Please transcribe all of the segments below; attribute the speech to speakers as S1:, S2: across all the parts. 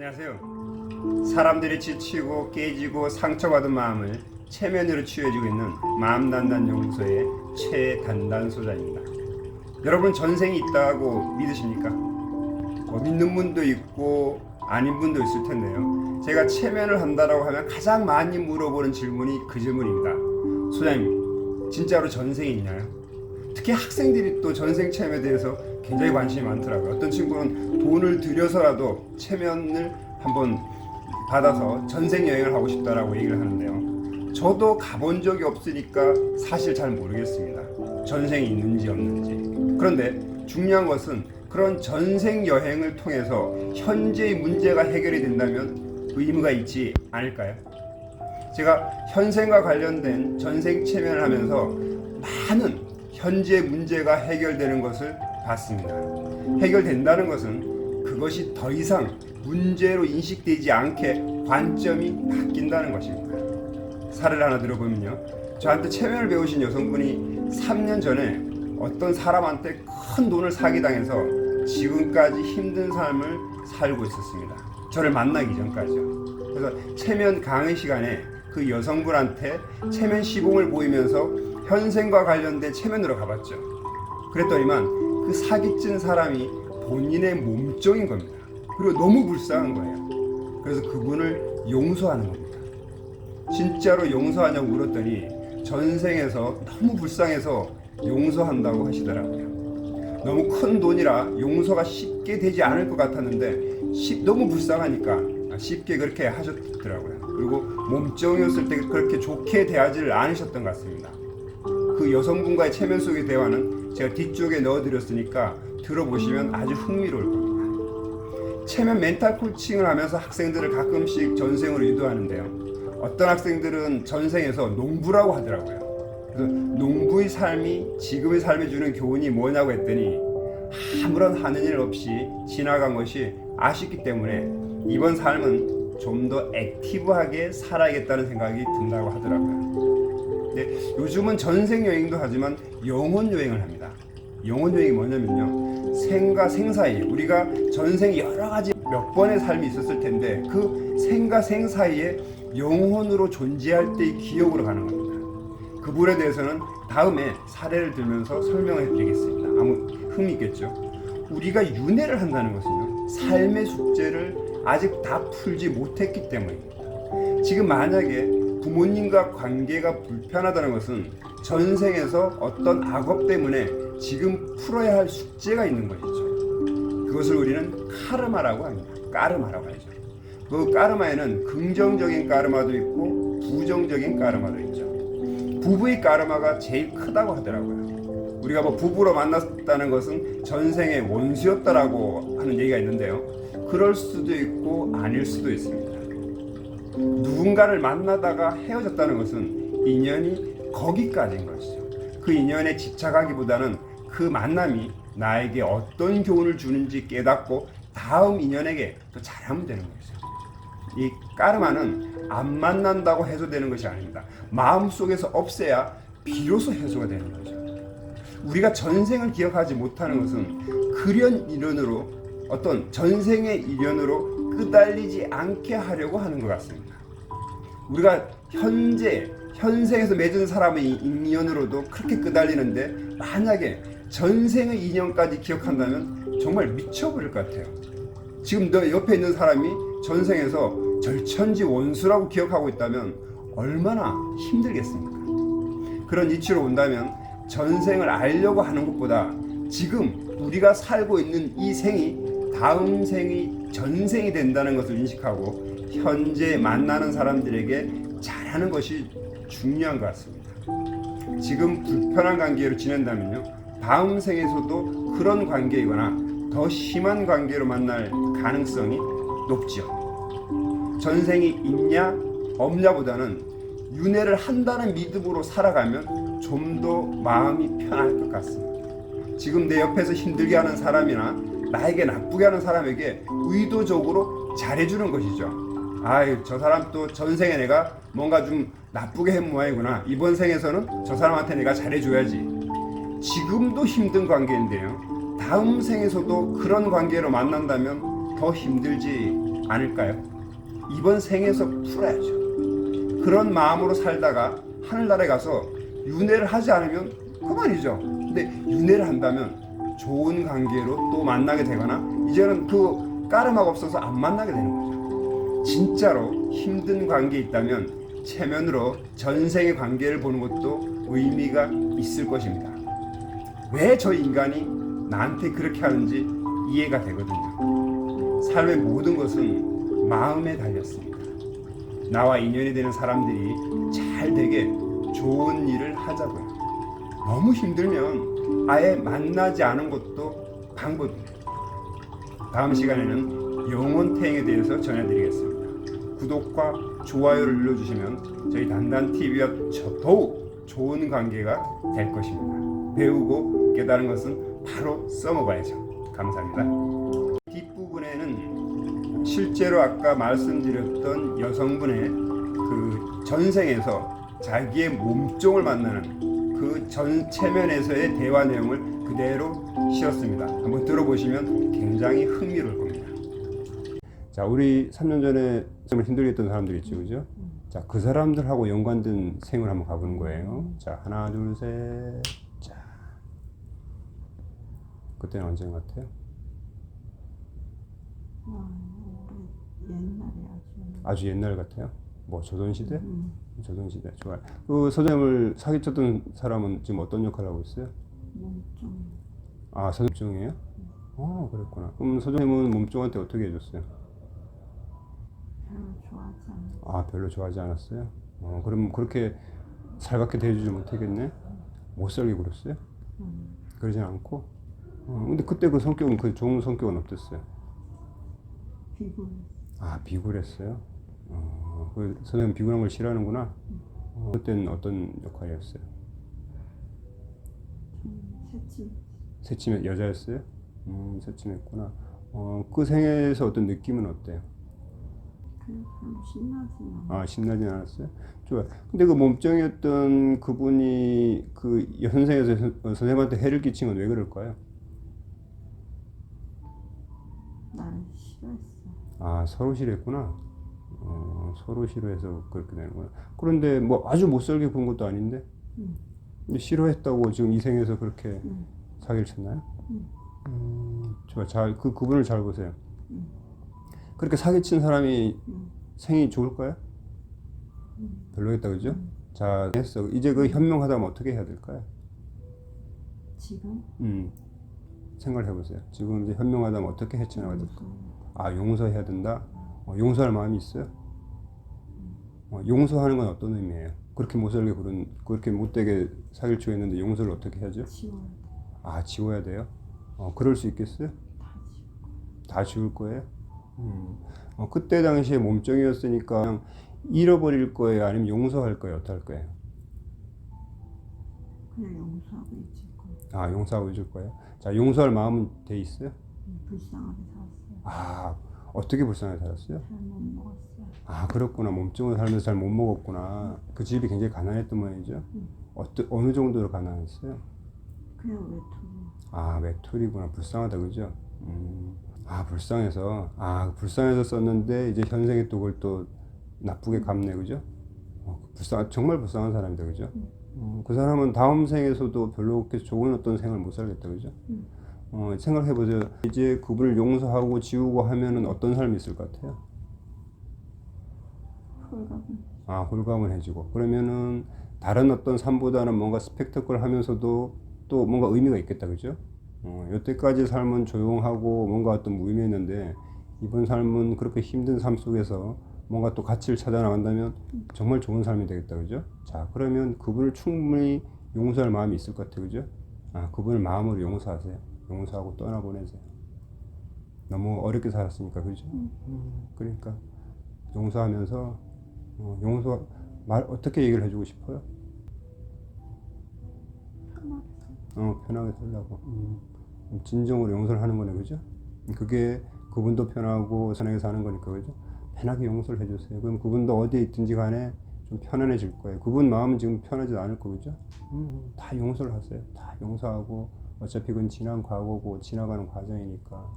S1: 안녕하세요. 사람들이 지치고 깨지고 상처받은 마음을 체면으로 치유해주고 있는 마음단단연구소의 최단단소장입니다. 여러분 전생이 있다고 믿으십니까? 믿는 분도 있고 아닌 분도 있을 텐데요. 제가 체면을 한다라고 하면 가장 많이 물어보는 질문이 그 질문입니다. 소장님, 진짜로 전생이 있나요? 특히 학생들이 또 전생 체면에 대해서 굉장히 관심이 많더라고요. 어떤 친구는 돈을 들여서라도 체면을 한번 받아서 전생 여행을 하고 싶다라고 얘기를 하는데요. 저도 가본 적이 없으니까 사실 잘 모르겠습니다. 전생이 있는지 없는지. 그런데 중요한 것은 그런 전생 여행을 통해서 현재의 문제가 해결이 된다면 의미가 있지 않을까요? 제가 현생과 관련된 전생 체면을 하면서 많은 현재 문제가 해결되는 것을 봤습니다. 해결된다는 것은 그것이 더 이상 문제로 인식되지 않게 관점이 바뀐다는 것입니다. 사례를 하나 들어보면요. 저한테 체면을 배우신 여성분이 3년 전에 어떤 사람한테 큰 돈을 사기당해서 지금까지 힘든 삶을 살고 있었습니다. 저를 만나기 전까지요. 그래서 체면 강의 시간에 그 여성분한테 체면 시범을 보이면서 현생과 관련된 체면으로 가봤죠. 그랬더니만 그 사기친 사람이 본인의 몸종인 겁니다. 그리고 너무 불쌍한 거예요. 그래서 그분을 용서하는 겁니다. 진짜로 용서하냐고 물었더니 전생에서 너무 불쌍해서 용서한다고 하시더라고요. 너무 큰 돈이라 용서가 쉽게 되지 않을 것 같았는데 너무 불쌍하니까 쉽게 그렇게 하셨더라고요. 그리고 몸종이었을 때 그렇게 좋게 대하지를 않으셨던 것 같습니다. 그 여성분과의 체면 속의 대화는 제가 뒤쪽에 넣어드렸으니까 들어보시면 아주 흥미로울 겁니다. 체면 멘탈 코칭을 하면서 학생들을 가끔씩 전생으로 유도하는데요. 어떤 학생들은 전생에서 농부라고 하더라고요. 그래서 농부의 삶이 지금의 삶에 주는 교훈이 뭐냐고 했더니 아무런 하는 일 없이 지나간 것이 아쉽기 때문에 이번 삶은 좀 더 액티브하게 살아야겠다는 생각이 든다고 하더라고요. 네, 요즘은 전생 여행도 하지만 영혼 여행을 합니다. 영혼 여행이 뭐냐면요, 생과 생 사이에 우리가 전생 여러 가지 몇 번의 삶이 있었을 텐데 그 생과 생 사이에 영혼으로 존재할 때의 기억으로 가는 겁니다. 그 부분에 대해서는 다음에 사례를 들면서 설명을 해드리겠습니다. 아무 흥미 있겠죠? 우리가 윤회를 한다는 것은요, 삶의 숙제를 아직 다 풀지 못했기 때문입니다. 지금 만약에 부모님과 관계가 불편하다는 것은 전생에서 어떤 악업 때문에 지금 풀어야 할 숙제가 있는 것이죠. 그것을 우리는 카르마라고 합니다. 까르마라고 하죠. 그 까르마에는 긍정적인 까르마도 있고 부정적인 까르마도 있죠. 부부의 까르마가 제일 크다고 하더라고요. 우리가 부부로 만났다는 것은 전생의 원수였다라고 하는 얘기가 있는데요. 그럴 수도 있고 아닐 수도 있습니다. 누군가를 만나다가 헤어졌다는 것은 인연이 거기까지인 것이죠. 그 인연에 집착하기보다는 그 만남이 나에게 어떤 교훈을 주는지 깨닫고 다음 인연에게 또 잘하면 되는 것이죠. 이 까르마는 안 만난다고 해소되는 것이 아닙니다. 마음속에서 없애야 비로소 해소가 되는 거죠. 우리가 전생을 기억하지 못하는 것은 그런 인연으로 어떤 전생의 인연으로 끄달리지 않게 하려고 하는 것 같습니다. 우리가 현생에서 맺은 사람의 인연으로도 그렇게 끄달리는데 만약에 전생의 인연까지 기억한다면 정말 미쳐버릴 것 같아요. 지금 너 옆에 있는 사람이 전생에서 절천지 원수라고 기억하고 있다면 얼마나 힘들겠습니까? 그런 이치로 본다면 전생을 알려고 하는 것보다 지금 우리가 살고 있는 이 생이 다음 생이 전생이 된다는 것을 인식하고 현재 만나는 사람들에게 잘하는 것이 중요한 것 같습니다. 지금 불편한 관계로 지낸다면요, 다음 생에서도 그런 관계이거나 더 심한 관계로 만날 가능성이 높죠. 전생이 있냐 없냐보다는 윤회를 한다는 믿음으로 살아가면 좀 더 마음이 편할 것 같습니다. 지금 내 옆에서 힘들게 하는 사람이나 나에게 나쁘게 하는 사람에게 의도적으로 잘해주는 것이죠. 아유, 저 사람 또 전생에 내가 뭔가 좀 나쁘게 한 모양이구나. 이번 생에서는 저 사람한테 내가 잘해줘야지. 지금도 힘든 관계인데요, 다음 생에서도 그런 관계로 만난다면 더 힘들지 않을까요? 이번 생에서 풀어야죠. 그런 마음으로 살다가 하늘나라에 가서 윤회를 하지 않으면 그만이죠. 근데 윤회를 한다면 좋은 관계로 또 만나게 되거나 이제는 그 까르마가 없어서 안 만나게 되는 거죠. 진짜로 힘든 관계 있다면 체면으로 전생의 관계를 보는 것도 의미가 있을 것입니다. 왜 저 인간이 나한테 그렇게 하는지 이해가 되거든요. 삶의 모든 것은 마음에 달렸습니다. 나와 인연이 되는 사람들이 잘 되게 좋은 일을 하자고요. 너무 힘들면 아예 만나지 않은 것도 방법입니다. 다음 시간에는 영혼태행에 대해서 전해드리겠습니다. 구독과 좋아요를 눌러주시면 저희 단단TV와 더욱 좋은 관계가 될 것입니다. 배우고 깨달은 것은 바로 써먹어야죠. 감사합니다. 뒷부분에는 실제로 아까 말씀드렸던 여성분의 그 전생에서 자기의 몸종을 만나는 그 전 체면에서의 대화 내용을 그대로 씌웠습니다. 한번 들어보시면 굉장히 흥미로울 겁니다. 자, 우리 3년 전에 정말 힘들게 했던 사람들 있죠, 그죠? 자, 그 사람들하고 연관된 생을 한번 가보는 거예요. 자, 하나, 둘, 셋. 자, 그때는 언제 같아요?
S2: 옛날에
S1: 아주 옛날 같아요. 뭐 조선시대? 조선시대 좋아요. 그 선생님을 사기쳤던 사람은 지금 어떤 역할을 하고 있어요?
S2: 몸좀
S1: 아, 선생님이에요? 그랬구나. 그럼 선생님은 몸종한테 어떻게 해줬어요?
S2: 별로 좋아하지 않아.
S1: 아, 별로 좋아하지 않았어요? 그럼 그렇게 살갑게 대해주지 못하겠네? 못 살게 굴었어요? 그러진 않고? 근데 그때 그 성격은, 그 좋은 성격은 어땠어요?
S2: 비굴.
S1: 아, 비굴했어요? 그 선생님 비굴한 걸 싫어하는구나? 그때는 어떤 역할이었어요?
S2: 새침.
S1: 새침의 여자였어요? 새침했구나. 그 생에서 어떤 느낌은 어때요?
S2: 그냥 별로 신나진 않아.
S1: 아, 신나진 않았어요? 좋아요. 근데 그 몸종이었던 그분이 그 현생에서 선생님한테 해를 끼친 건 왜 그럴까요?
S2: 나를 싫어했어.
S1: 아, 서로 싫어했구나. 서로 싫어해서 그렇게 되는구나. 그런데 뭐 아주 못살게 군 것도 아닌데? 근데 싫어했다고 지금 이 생에서 그렇게 사기를 쳤나요? 좋아. 그분을 잘 보세요. 그렇게 사기친 사람이 생이 좋을까요? 별로겠다, 그죠? 자, 했어. 이제 그 현명하다면 어떻게 해야 될까요?
S2: 지금?
S1: 생각을 해보세요. 지금 이제 현명하다면 어떻게 헤쳐나가야 될까? 아, 용서해야 된다? 용서할 마음이 있어요? 용서하는 건 어떤 의미예요? 그렇게 못살게 그렇게 못되게 사기를 치고했는데 용서를 어떻게 하죠?
S2: 지워야 돼.
S1: 아, 지워야 돼요? 그럴 수 있겠어요? 다 지울 거예요? 그때 당시에 몸종이었으니까 그냥 잃어버릴 거예요? 아니면 용서할 거예요? 어떻게 할 거예요?
S2: 그냥 용서하고 있을 거야.
S1: 아, 용서하고 있을 거예요? 자, 용서할 마음은 돼 있어요?
S2: 불쌍하게 살았어요.
S1: 아, 어떻게 불쌍하게 살았어요?
S2: 잘 못 먹었어요.
S1: 아, 그렇구나. 몸종을 살면서 잘 못 먹었구나. 그 집이 굉장히 가난했던 모양이죠? 어느 정도로 가난했어요?
S2: 그냥 외톨이.
S1: 아, 외톨이구나. 불쌍하다, 그죠? 아, 불쌍해서 썼는데, 이제 현생에 또 그걸 또 나쁘게 갚네, 그죠? 정말 불쌍한 사람이다, 그죠? 그 사람은 다음 생에서도 별로 그렇게 좋은 어떤 생을 못 살겠다, 그죠? 생각해보세요. 이제 그분을 용서하고 지우고 하면은 어떤 삶이 있을 것 같아요?
S2: 홀가분.
S1: 아, 홀가분 해지고. 그러면은 다른 어떤 삶보다는 뭔가 스펙터클 하면서도 또 뭔가 의미가 있겠다, 그죠? 여태까지 삶은 조용하고 뭔가 어떤 무의미했는데 이번 삶은 그렇게 힘든 삶 속에서 뭔가 또 가치를 찾아 나간다면 정말 좋은 삶이 되겠다, 그죠? 자, 그러면 그분을 충분히 용서할 마음이 있을 것 같아요, 그죠? 아, 그분을 마음으로 용서하세요. 용서하고 떠나보내세요. 너무 어렵게 살았으니까, 그죠? 그러니까 용서하면서 어떻게 얘기를 해주고 싶어요? 편하게 살라고. 진정으로 용서를 하는 거네, 그죠? 그게 그분도 편하고 편하게 사는 거니까, 그죠? 편하게 용서를 해주세요. 그럼 그분도 어디에 있든지 간에 좀 편안해질 거예요. 그분 마음은 지금 편하지 않을 거, 그죠? 다 용서를 하세요. 다 용서하고 어차피 그건 지난 과거고 지나가는 과정이니까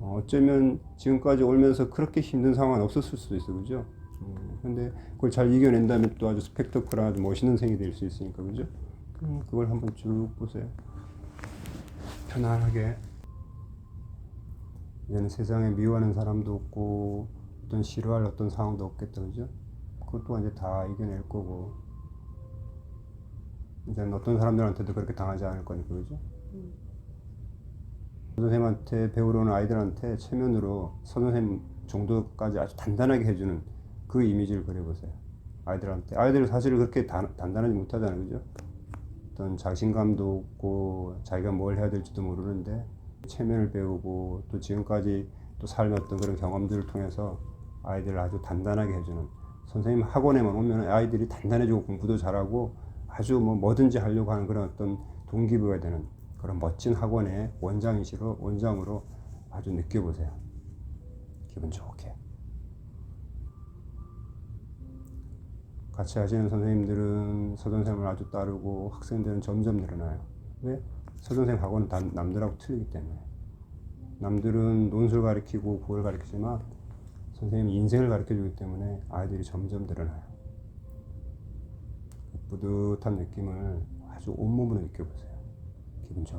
S1: 어쩌면 지금까지 오면서 그렇게 힘든 상황은 없었을 수도 있어, 그죠? 근데 그걸 잘 이겨낸다면 또 아주 스펙터클한 아주 멋있는 생이 될 수 있으니까, 그죠? 그걸 한번 쭉 보세요. 편안하게. 이제는 세상에 미워하는 사람도 없고 어떤 싫어할 어떤 상황도 없겠다, 그죠? 그것 또한 이제 다 이겨낼 거고 이제는 어떤 사람들한테도 그렇게 당하지 않을 거니까, 그죠? 선생님한테 배우러 오는 아이들한테 체면으로 선생님 정도까지 아주 단단하게 해주는 그 이미지를 그려보세요. 아이들은 사실 그렇게 단단하지 못하잖아요, 그죠? 어떤 자신감도 없고 자기가 뭘 해야 될지도 모르는데 체면을 배우고 또 지금까지 또 삶았던 그런 경험들을 통해서 아이들을 아주 단단하게 해주는, 선생님 학원에만 오면 아이들이 단단해지고 공부도 잘하고 아주 뭐든지 하려고 하는 그런 어떤 동기부여가 되는 그런 멋진 학원의 원장으로 아주 느껴보세요. 기분 좋게. 같이 하시는 선생님들은 서선생을 아주 따르고 학생들은 점점 늘어나요. 왜? 서선생 학원은 남들하고 틀리기 때문에. 남들은 논술 가르치고 국어를 가르치지만 선생님은 인생을 가르쳐주기 때문에 아이들이 점점 늘어나요. 뿌듯한 느낌을 아주 온몸으로 느껴보세요. 기분 좋게.